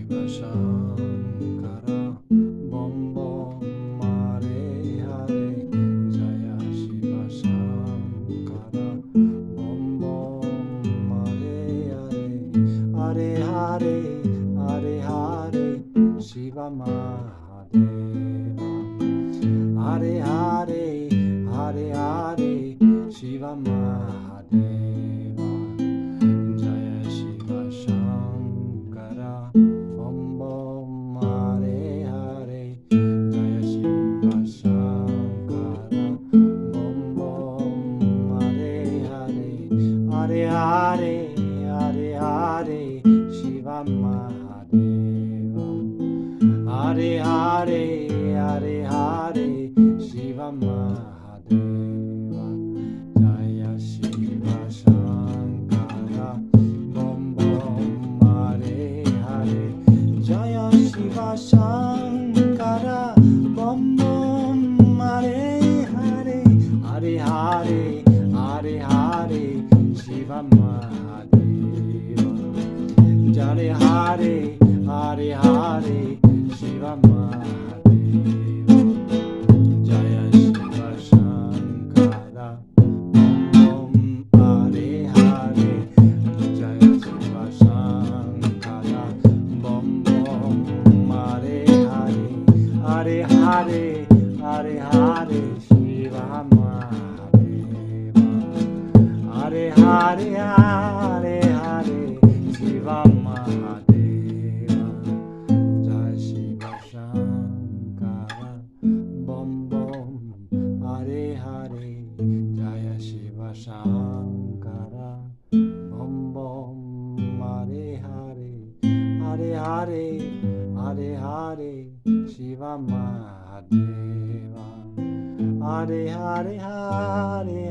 Shiva Shankara Bom Bom Hare Hare Jaya Shiva Shankara Bom Bom Hare Hare Hare Hare Hare Hare Shiva Mahadeva Hare Hare Hare Hare Shiva Mahadeva Jaya Shiva Shankara Bom Bom Hare Hare Jaya Shiva Shankara Bom Bom Hare Hare Hare Hare Hare Hare Shiva Mahadeva Hare Hare Hare Hare Shiva Mahadeva Jaya Shiva Shankara Bom Bom Hare Hare Jaya Shiva Shankara Bom Bom Hare Hare Hare Hare Hare Hare Shiva Mahadeva Jare Hare Hare Hare Shiva Mahadeva Jaya Shiva Shankara Bom Bom Hare Hare Jaya Shiva Shankara Bom Bom Hare Hare Hare Hare Hare Hare Shiva Mahadeva Hare Hare Hare Hare Shiva Mahadeva Jai Shiva Shankara Bom Bom Hare Hare Jaya Shiva Shankara Bom Bom Hare Hare Hare Hare Hare Hare Shiva Mahadeva Hare Hare Hare